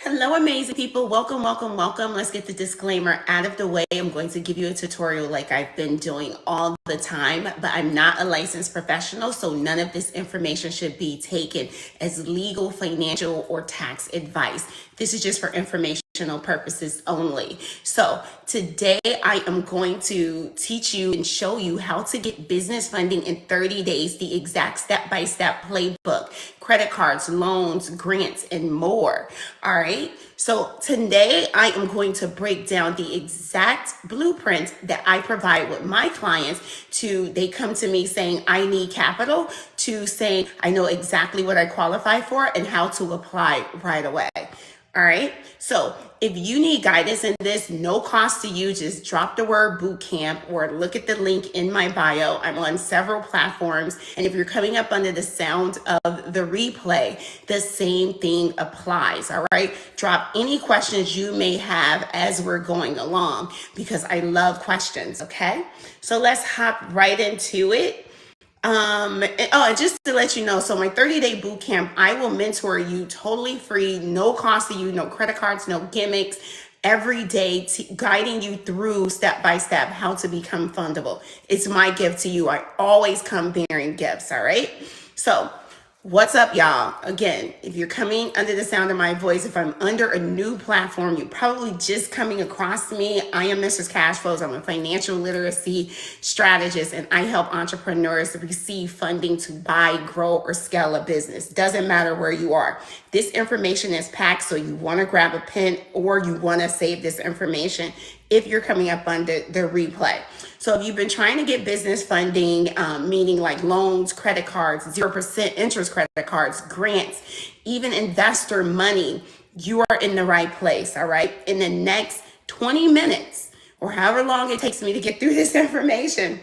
Hello, amazing people. Welcome, welcome, welcome. Let's get the disclaimer out of the way. I'm going to give you a tutorial like I've been doing all the time, but I'm not a licensed professional, so none of this information should be taken as legal, financial, or tax advice. This is just for informational purposes only. So today I am going to teach you and show you how to get business funding in 30 days, the exact step-by-step playbook, credit cards, loans, grants, and more. All right. So today I am going to break down the exact blueprint that I provide with my clients they come to me saying, I need capital, to saying, I know exactly what I qualify for and how to apply right away. All right. So if you need guidance in this, no cost to you, just drop the word bootcamp or look at the link in my bio. I'm on several platforms. And if you're coming up under the sound of the replay, the same thing applies. All right. Drop any questions you may have as we're going along, because I love questions. Okay. So let's hop right into it. And just to let you know, so my 30-day boot camp, I will mentor you totally free, no cost to you, no credit cards, no gimmicks, every day guiding you through step-by-step how to become fundable. It's my gift to you. I always come bearing gifts, all right? So what's up, y'all? Again, if you're coming under the sound of my voice, if I'm under a new platform, you're probably just coming across me. I am Mrs. Cashflows. I'm a financial literacy strategist, and I help entrepreneurs receive funding to buy, grow, or scale a business. Doesn't matter where you are. This information is packed, so you want to grab a pen or you want to save this information if you're coming up under the replay. So if you've been trying to get business funding, meaning like loans, credit cards, 0% interest credit cards, grants, even investor money, you are in the right place, all right? In the next 20 minutes, or however long it takes me to get through this information,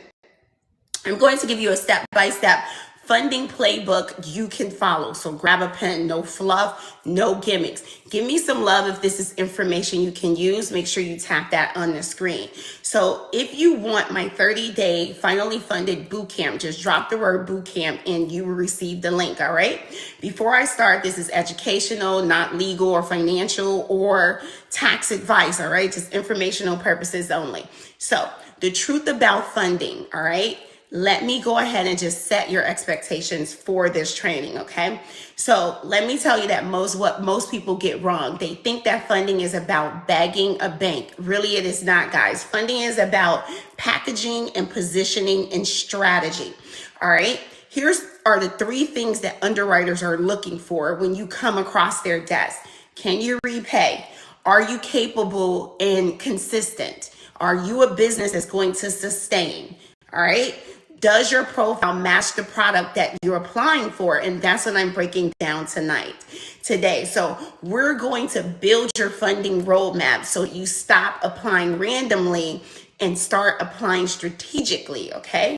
I'm going to give you a step-by-step funding playbook you can follow. So grab a pen, no fluff, no gimmicks. Give me some love if this is information you can use. Make sure you tap that on the screen. So if you want my 30-day finally funded bootcamp, just drop the word bootcamp and you will receive the link, all right? Before I start, this is educational, not legal or financial or tax advice, all right? Just informational purposes only. So the truth about funding, all right? Let me go ahead and just set your expectations for this training, okay? So let me tell you that what most people get wrong. They think that funding is about begging a bank. Really, it is not, guys. Funding is about packaging and positioning and strategy, all right? Here's are the three things that underwriters are looking for when you come across their desk. Can you repay? Are you capable and consistent? Are you a business that's going to sustain? All right. Does your profile match the product that you're applying for? And that's what I'm breaking down today. So we're going to build your funding roadmap so you stop applying randomly and start applying strategically. Okay.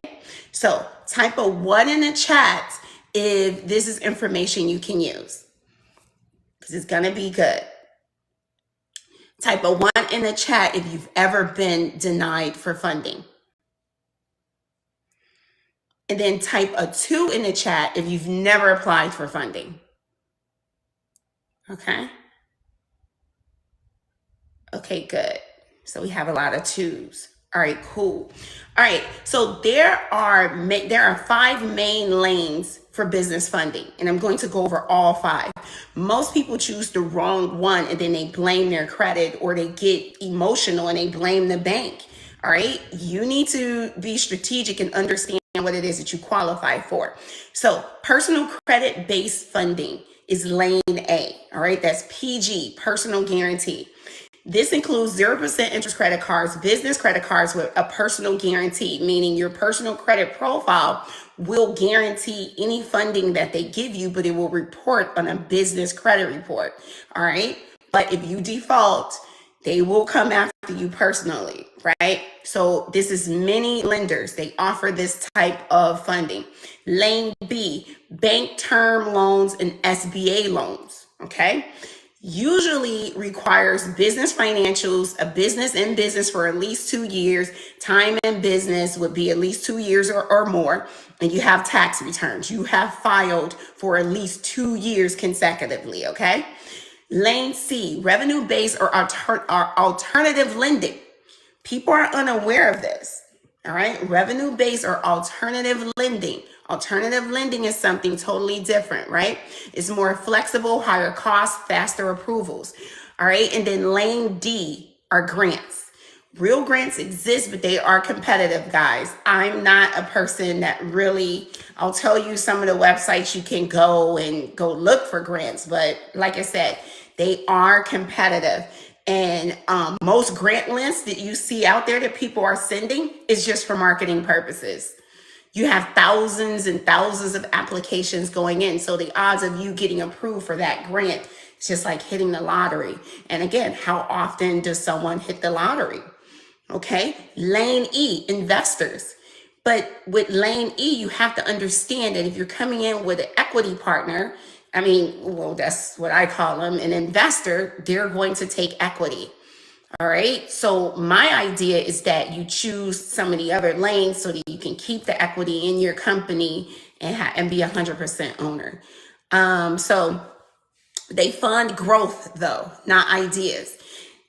So type a 1 in the chat if this is information you can use, because it's going to be good. Type a 1 in the chat if you've ever been denied for funding. And then type a 2 in the chat if you've never applied for funding. Okay. Okay, good. So we have a lot of 2s. All right, cool. All right. So there are 5 main lanes for business funding, and I'm going to go over all 5. Most people choose the wrong one and then they blame their credit, or they get emotional and they blame the bank. All right. You need to be strategic and understand what it is that you qualify for. So personal credit-based funding is lane A. All right. That's PG, personal guarantee. This includes 0% interest credit cards, business credit cards with a personal guarantee, meaning your personal credit profile will guarantee any funding that they give you, but it will report on a business credit report. All right. But if you default, they will come after you personally, right? So this is many lenders. They offer this type of funding. Lane B, bank term loans and SBA loans, okay? Usually requires business financials, a business in business for at least 2 years. Time in business would be at least 2 years or more. And you have tax returns. You have filed for at least 2 years consecutively, okay? Lane C, revenue-based or alternative lending. People are unaware of this. All right. Revenue-based or alternative lending. Alternative lending is something totally different, right? It's more flexible, higher cost, faster approvals. All right. And then lane D are grants. Real grants exist, but they are competitive, guys. I'm not a person that really, I'll tell you some of the websites you can go look for grants. But like I said, they are competitive. And most grant lists that you see out there that people are sending is just for marketing purposes. You have thousands and thousands of applications going in. So the odds of you getting approved for that grant, it's just like hitting the lottery. And again, how often does someone hit the lottery? Okay. Lane E, investors. But with lane E, you have to understand that if you're coming in with an equity partner, well, that's what I call them, an investor, they're going to take equity. All right. So my idea is that you choose some of the other lanes so that you can keep the equity in your company and be 100% owner. So they fund growth though, not ideas.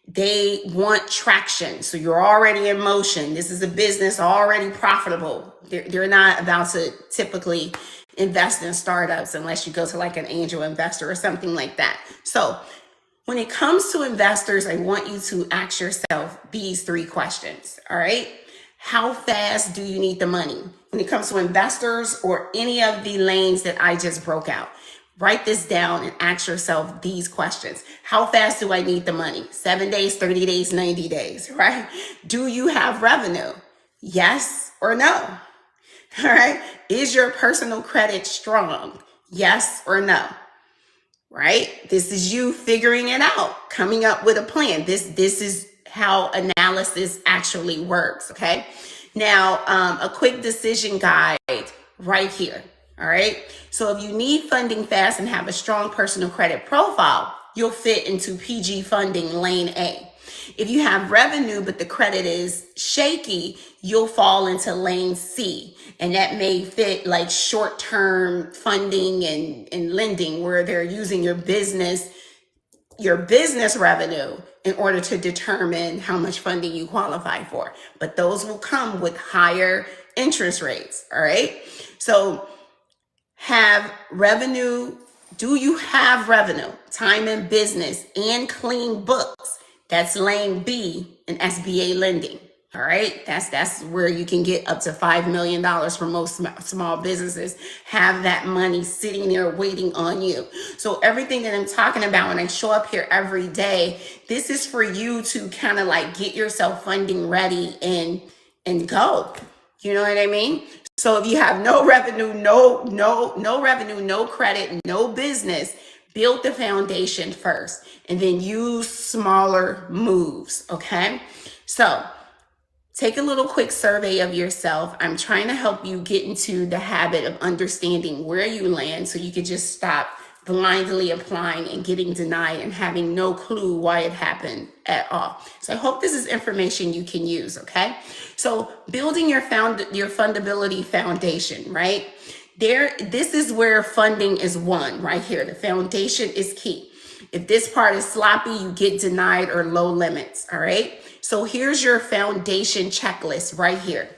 They want traction. So you're already in motion. This is a business already profitable. They're not about to typically invest in startups unless you go to like an angel investor or something like that. So when it comes to investors, I want you to ask yourself these 3 questions. All right. How fast do you need the money? When it comes to investors or any of the lanes that I just broke out, write this down and ask yourself these questions. How fast do I need the money? 7 days, 30 days, 90 days, right? Do you have revenue? Yes or no? All right. Is your personal credit strong? Yes or no? Right? This is you figuring it out, coming up with a plan. This is how analysis actually works. Okay. Now, a quick decision guide right here. All right. So if you need funding fast and have a strong personal credit profile, you'll fit into PG funding lane A. If you have revenue, but the credit is shaky, you'll fall into lane C. And that may fit like short-term funding and lending where they're using your business revenue in order to determine how much funding you qualify for. But those will come with higher interest rates. All right. So have revenue. Do you have revenue, time in business, and clean books? That's lane B in SBA lending. All right. That's where you can get up to $5 million for most small businesses. Have that money sitting there waiting on you. So everything that I'm talking about when I show up here every day, this is for you to kind of like get yourself funding ready and go. You know what I mean? So if you have no revenue, no revenue, no credit, no business, build the foundation first and then use smaller moves. Okay. So take a little quick survey of yourself. I'm trying to help you get into the habit of understanding where you land so you can just stop blindly applying and getting denied and having no clue why it happened at all. So I hope this is information you can use, okay? So building your fundability foundation, right? This is where funding is won right here. The foundation is key. If this part is sloppy, you get denied or low limits, all right? So here's your foundation checklist right here.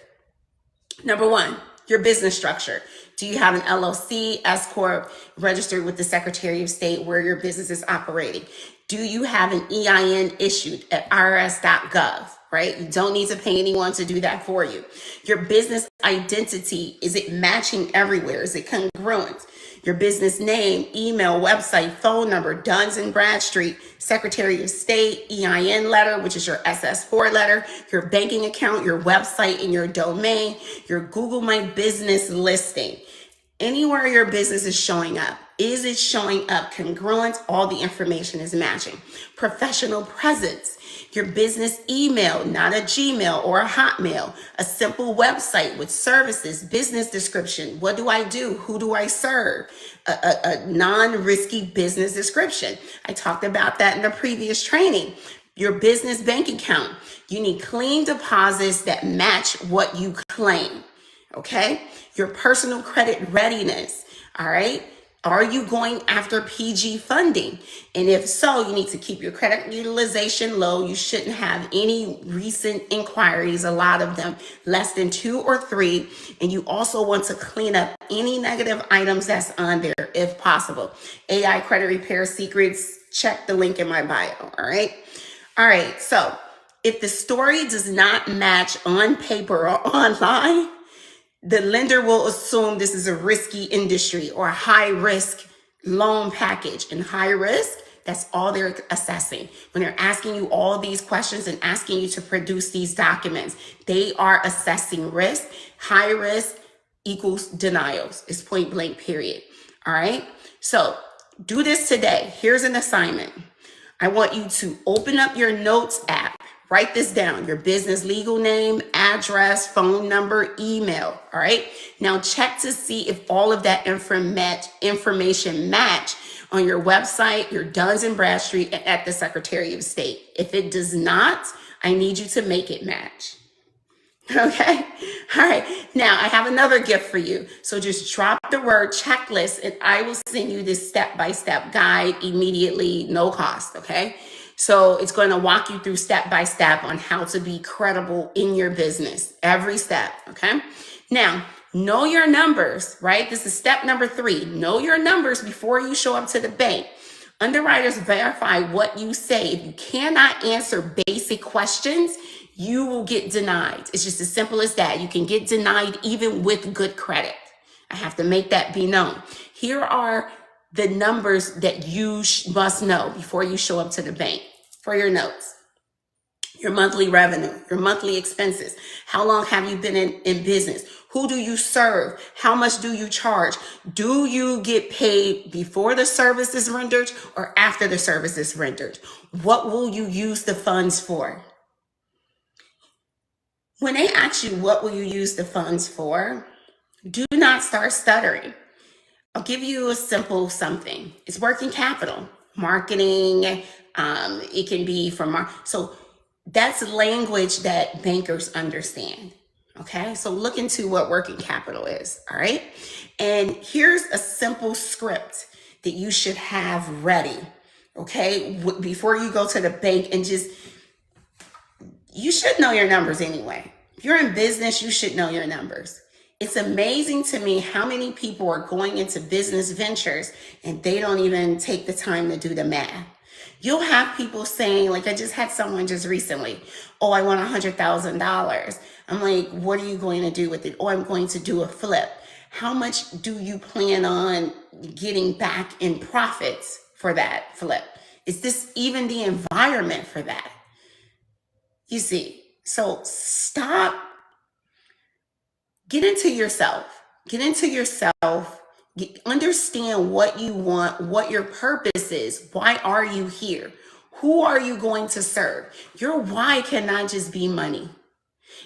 Number 1, your business structure. Do you have an LLC, S Corp, registered with the Secretary of State where your business is operating? Do you have an EIN issued at irs.gov, right? You don't need to pay anyone to do that for you. Your business identity, is it matching everywhere? Is it congruent? Your business name, email, website, phone number, Duns and Bradstreet, Secretary of State, EIN letter, which is your SS4 letter, your banking account, your website and your domain, your Google My Business listing. Anywhere your business is showing up, is it showing up congruent? All the information is matching. Professional presence, your business email, not a Gmail or a Hotmail, a simple website with services, business description. What do I do? Who do I serve? A non-risky business description. I talked about that in the previous training. Your business bank account. You need clean deposits that match what you claim. Okay. Your personal credit readiness. All right. Are you going after PG funding? And if so, you need to keep your credit utilization low. You shouldn't have any recent inquiries, a lot of them less than 2 or 3. And you also want to clean up any negative items that's on there if possible. AI credit repair secrets, check the link in my bio, all right? All right, so if the story does not match on paper or online, the lender will assume this is a risky industry or a high risk loan package. And high risk, that's all they're assessing. When they're asking you all these questions and asking you to produce these documents, they are assessing risk. High risk equals denials. It's point blank, period. All right. So do this today. Here's an assignment. I want you to open up your notes app. Write this down, your business legal name, address, phone number, email, all right? Now check to see if all of that information match on your website, your Duns and Bradstreet, and at the Secretary of State. If it does not, I need you to make it match. Okay. All right. Now I have another gift for you. So just drop the word checklist and I will send you this step-by-step guide immediately, no cost. Okay. So it's going to walk you through step-by-step on how to be credible in your business, every step. Okay. Now, know your numbers, right? This is step number 3. Know your numbers before you show up to the bank. Underwriters verify what you say. If you cannot answer basic questions, you will get denied. It's just as simple as that. You can get denied even with good credit. I have to make that be known. Here are the numbers that you must know before you show up to the bank for your notes. Your monthly revenue, your monthly expenses. How long have you been in business? Who do you serve? How much do you charge? Do you get paid before the service is rendered or after the service is rendered? What will you use the funds for? When they ask you what will you use the funds for, do not start stuttering. I'll give you a simple something. It's working capital, marketing. It can be from so that's language that bankers understand. Okay, so look into what working capital is. All right, and here's a simple script that you should have ready. Okay, before you go to the bank and you should know your numbers anyway. If you're in business, you should know your numbers. It's amazing to me how many people are going into business ventures and they don't even take the time to do the math. You'll have people saying, like I just had someone just recently, oh, I want $100,000. I'm like, what are you going to do with it? Oh, I'm going to do a flip. How much do you plan on getting back in profits for that flip? Is this even the environment for that? You see, so stop. Get into yourself. Understand what you want, what your purpose is. Why are you here? Who are you going to serve? Your why cannot just be money.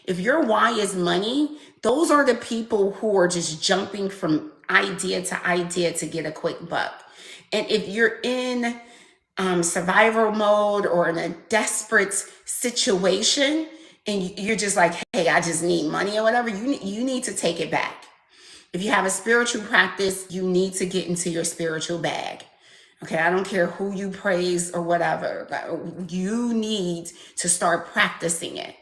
If your why is money, those are the people who are just jumping from idea to get a quick buck. And if you're in survival mode or in a desperate situation and you're just like, hey, I just need money or whatever, you need to take it back. If you have a spiritual practice, you need to get into your spiritual bag. Okay, I don't care who you praise or whatever, but you need to start practicing it.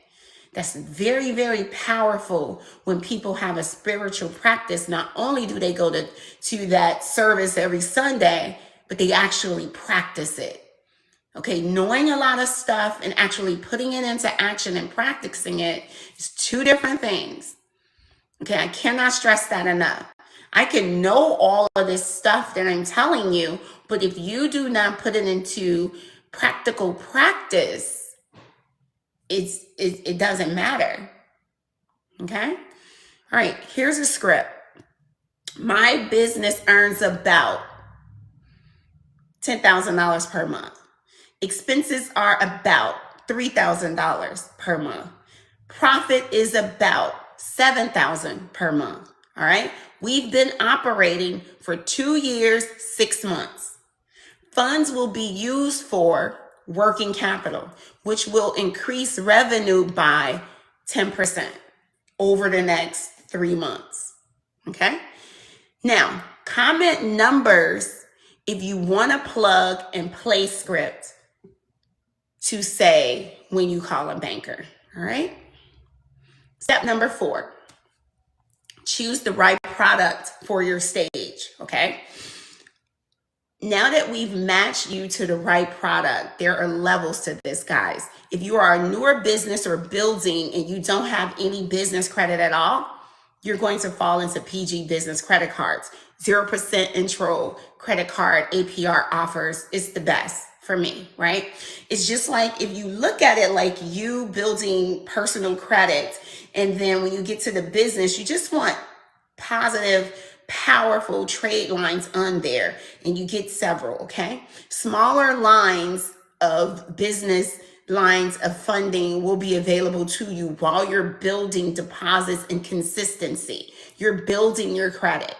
That's very, very powerful when people have a spiritual practice. Not only do they go to that service every Sunday, but they actually practice it. Okay, knowing a lot of stuff and actually putting it into action and practicing it is two different things. Okay, I cannot stress that enough. I can know all of this stuff that I'm telling you, but if you do not put it into practical practice, it doesn't matter. Okay? All right, here's a script. My business earns about $10,000 per month. Expenses are about $3,000 per month. Profit is about $7,000 per month. All right. We've been operating for 2 years, 6 months. Funds will be used for working capital, which will increase revenue by 10% over the next 3 months. Okay. Now, comment numbers if you want to plug and play script to say when you call a banker. All right. Step number 4, choose the right product for your stage. Okay. Now that we've matched you to the right product, there are levels to this, guys. If you are a newer business or building and you don't have any business credit at all, you're going to fall into PG business credit cards. 0% intro credit card APR offers is the best for me, right? It's just like if you look at it like you building personal credit, and then when you get to the business, you just want positive, powerful trade lines on there, and you get several, okay? Smaller lines of business lines of funding will be available to you while you're building deposits and consistency. You're building your credit,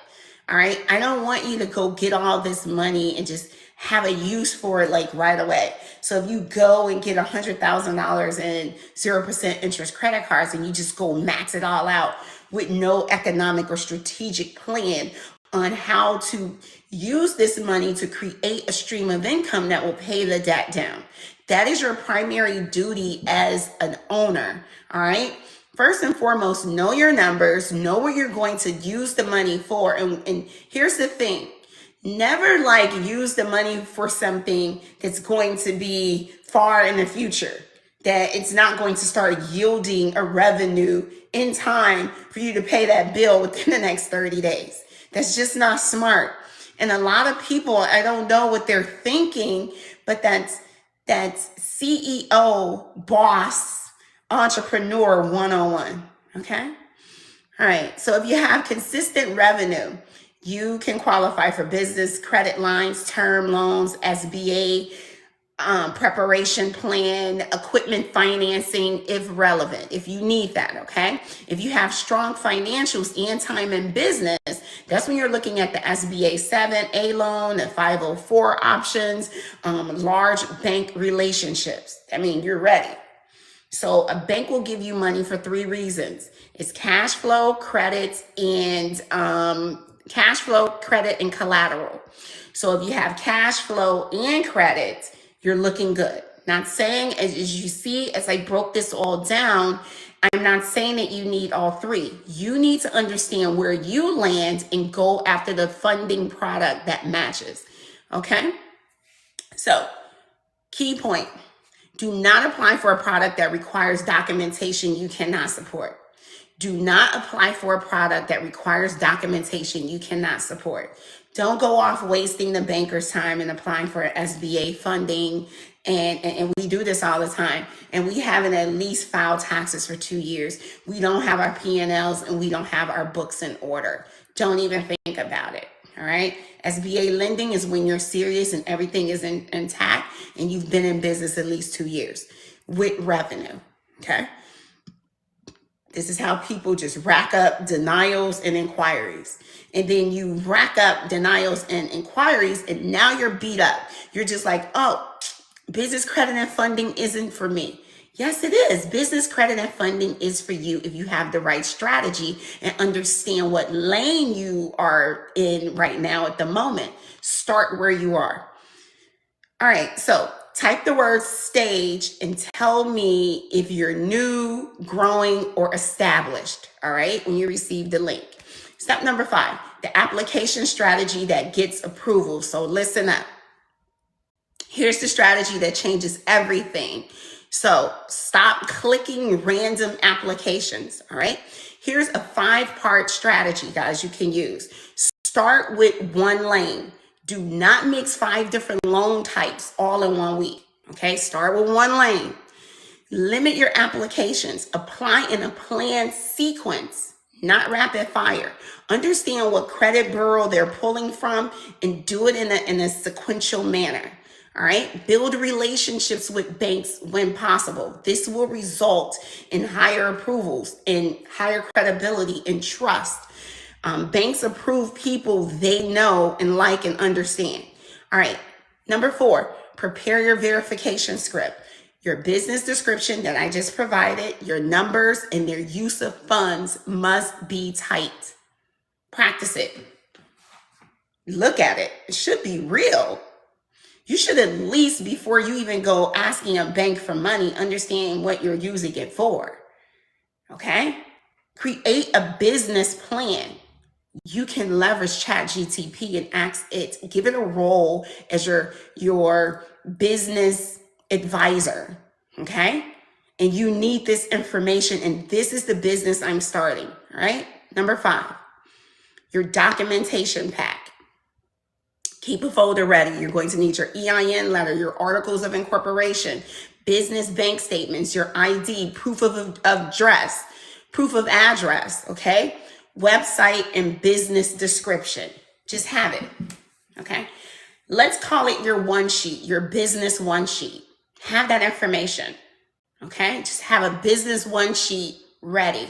all right? I don't want you to go get all this money and just have a use for it like right away. So if you go and get $100,000 in 0% interest credit cards and you just go max it all out with no economic or strategic plan on how to use this money to create a stream of income that will pay the debt down. That is your primary duty as an owner, all right? First and foremost, know your numbers, know what you're going to use the money for. And here's the thing, never like use the money for something that's going to be far in the future, that it's not going to start yielding a revenue in time for you to pay that bill within the next 30 days. That's just not smart. And a lot of people, I don't know what they're thinking, but that's CEO, boss, entrepreneur 101, okay? All right, so if you have consistent revenue, you can qualify for business credit lines, term loans, SBA, preparation plan, equipment financing if relevant, if you need that, okay? If you have strong financials and time in business, that's when you're looking at the SBA 7A loan, the 504 options, large bank relationships. I mean, you're ready. So a bank will give you money for 3 reasons. It's cash flow, credit, and collateral. So if you have cash flow and credit, you're looking good. Not saying, as you see, as I broke this all down, I'm not saying that you need all 3. You need to understand where you land and go after the funding product that matches, okay? So, key point, do not apply for a product that requires documentation you cannot support. Do not apply for a product that requires documentation you cannot support. Don't go off wasting the banker's time and applying for SBA funding. And we do this all the time. And we haven't at least filed taxes for 2 years. We don't have our P&Ls and we don't have our books in order. Don't even think about it. All right. SBA lending is when you're serious and everything is intact and you've been in business at least 2 years with revenue. Okay. This is how people just rack up denials and inquiries. And then you rack up denials and inquiries and now you're beat up. You're just like, oh, business credit and funding isn't for me. Yes, it is. Business credit and funding is for you if you have the right strategy and understand what lane you are in right now at the moment. Start where you are. All right, so type the word stage and tell me if you're new, growing, or established, all right, when you receive the link. Step number 5, the application strategy that gets approval. So listen up. Here's the strategy that changes everything. So stop clicking random applications, all right? Here's a 5-part strategy, guys, you can use. Start with 1 lane. Do not mix 5 different loan types all in 1 week, okay? Start with 1 lane. Limit your applications. Apply in a planned sequence, not rapid fire. Understand what credit bureau they're pulling from and do it in a sequential manner. All right, build relationships with banks when possible. This will result in higher approvals and higher credibility and trust. Banks approve people they know and like and understand. All right, number 4, prepare your verification script. Your business description that I just provided, your numbers and their use of funds must be tight. Practice it. look at it. It should be real. You should at least, before you even go asking a bank for money, understand what you're using it for. Okay? Create a business plan. You can leverage ChatGTP and ask it, give it a role as your business advisor. Okay? And you need this information, and this is the business I'm starting. All right? Number 5, your documentation pack. Keep a folder ready. You're going to need your EIN letter, your articles of incorporation, business bank statements, your ID, proof of address, proof of address, okay? Website and business description. Just have it, okay? Let's call it your one sheet, your business one sheet. Have that information, okay? Just have a business one sheet ready.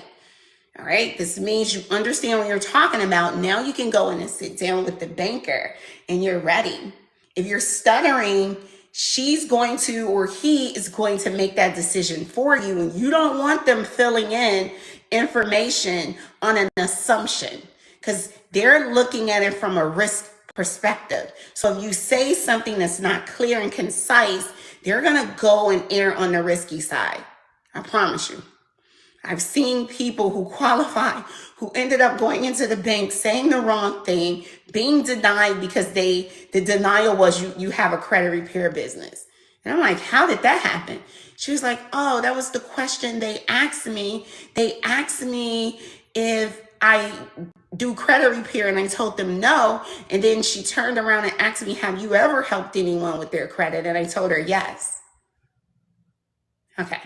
All right, this means you understand what you're talking about. Now you can go in and sit down with the banker and you're ready. If you're stuttering, she's going to, or he is going to make that decision for you. And you don't want them filling in information on an assumption, because they're looking at it from a risk perspective. So if you say something that's not clear and concise, they're going to go and err on the risky side. I promise you. I've seen people who qualify, who ended up going into the bank, saying the wrong thing, being denied because the denial was you have a credit repair business. And I'm like, how did that happen? She was like, oh, that was the question they asked me. They asked me if I do credit repair, and I told them no. And then she turned around and asked me, have you ever helped anyone with their credit? And I told her yes. Okay.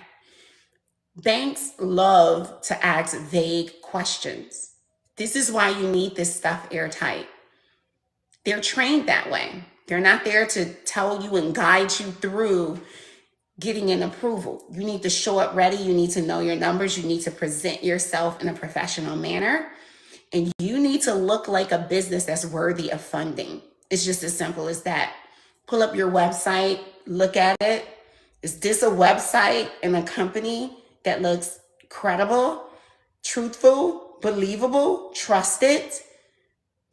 Banks love to ask vague questions. This is why you need this stuff airtight. They're trained that way. They're not there to tell you and guide you through getting an approval. You need to show up ready. You need to know your numbers. You need to present yourself in a professional manner. And you need to look like a business that's worthy of funding. It's just as simple as that. Pull up your website, look at it. Is this a website and a company that looks credible, truthful, believable, trusted?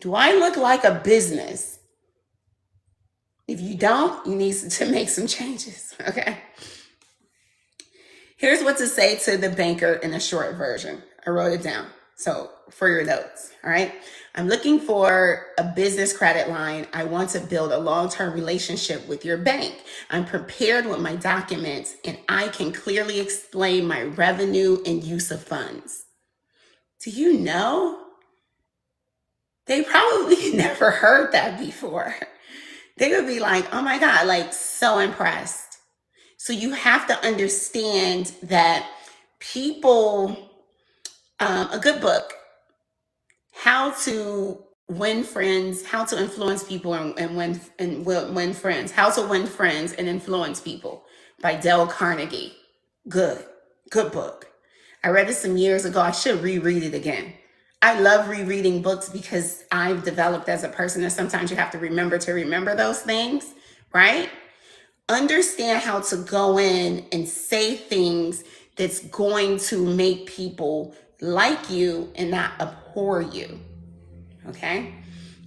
Do I look like a business? If you don't, you need to make some changes, okay? Here's what to say to the banker in a short version. I wrote it down, so for your notes, all right? I'm looking for a business credit line. I want to build a long-term relationship with your bank. I'm prepared with my documents, and I can clearly explain my revenue and use of funds. Do you know? They probably never heard that before. They would be like, oh my God, like so impressed. So you have to understand that people, a good book, How to Win Friends, How to Influence People and Win Friends, How to Win Friends and Influence People by Dale Carnegie. Good book. I read it some years ago. I should reread it again. I love rereading books because I've developed as a person that sometimes you have to remember those things, right? Understand how to go in and say things that's going to make people like you and not abhor you, okay?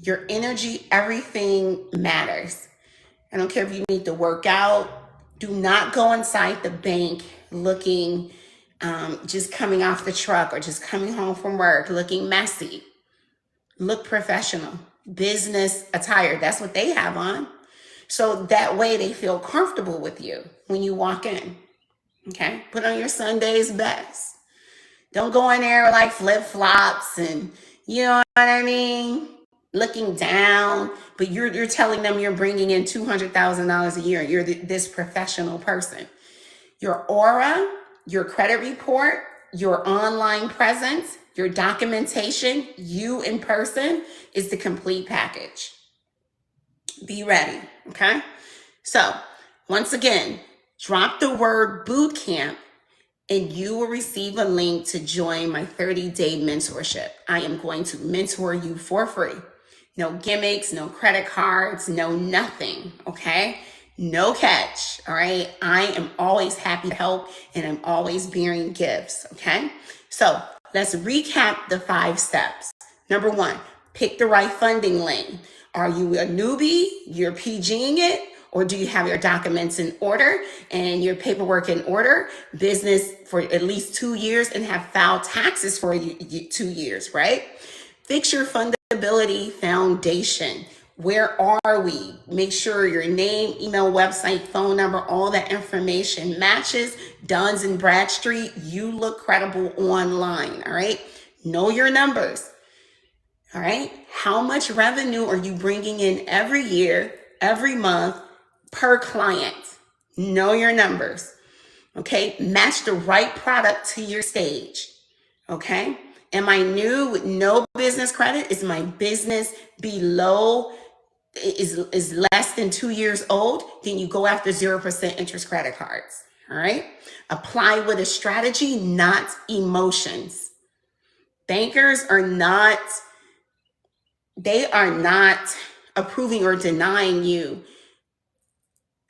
Your energy, everything matters. I don't care if you need to work out. Do not go inside the bank looking just coming off the truck or just coming home from work looking messy. Look professional. Business attire, that's what they have on. So that way they feel comfortable with you when you walk in, okay? Put on your Sunday's best. Don't go in there with like flip-flops and, you know what I mean, looking down, but you're telling them you're bringing in $200,000 a year. You're this professional person. Your aura, your credit report, your online presence, your documentation, you in person is the complete package. Be ready, okay? So once again, drop the word boot camp and you will receive a link to join my 30-day mentorship. I am going to mentor you for free. No gimmicks, no credit cards, no nothing, okay? No catch, all right? I am always happy to help and I'm always bearing gifts, okay? So let's recap the 5 steps. Number 1, pick the right funding lane. Are you a newbie? You're PGing it? Or do you have your documents in order and your paperwork in order, business for at least 2 years, and have filed taxes for 2 years, right? Fix your fundability foundation. Where are we? Make sure your name, email, website, phone number, all that information matches. Duns and Bradstreet, you look credible online, all right? Know your numbers, all right? How much revenue are you bringing in every year, every month, per client? Know your numbers, okay? Match the right product to your stage, okay? Am I new with no business credit? Is my business below, is less than 2 years old? Then you go after 0% interest credit cards, all right? Apply with a strategy, not emotions. Bankers are not, they are not approving or denying you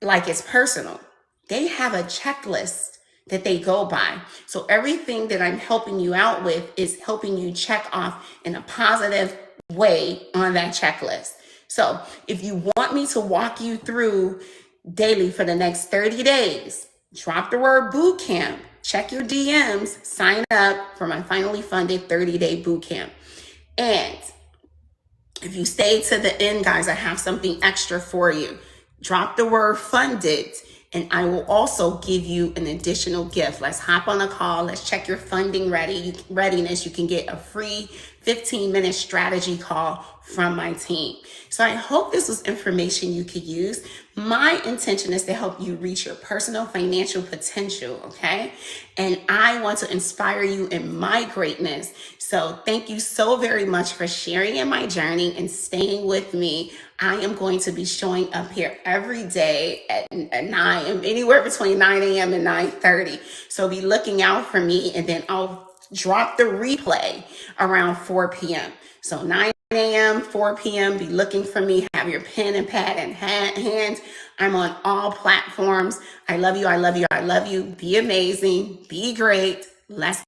like it's personal. They have a checklist that they go by. So everything that I'm helping you out with is helping you check off in a positive way on that checklist. So if you want me to walk you through daily for the next 30 days, drop the word boot camp, check your DMs, sign up for my finally funded 30-day boot camp. And if you stay to the end, guys, I have something extra for you. Drop the word funded, and I will also give you an additional gift. Let's hop on a call. Let's check your funding readiness. You can get a free 15-minute strategy call from my team. So I hope this was information you could use. My intention is to help you reach your personal financial potential, okay? And I want to inspire you in my greatness. So thank you so very much for sharing in my journey and staying with me. I am going to be showing up here every day at 9, anywhere between 9 a.m. and 9:30. So be looking out for me, and then I'll drop the replay around 4 p.m. So 9 a.m., 4 p.m., be looking for me. Have your pen and pad in hand. I'm on all platforms. I love you. I love you. I love you. Be amazing. Be great. Let's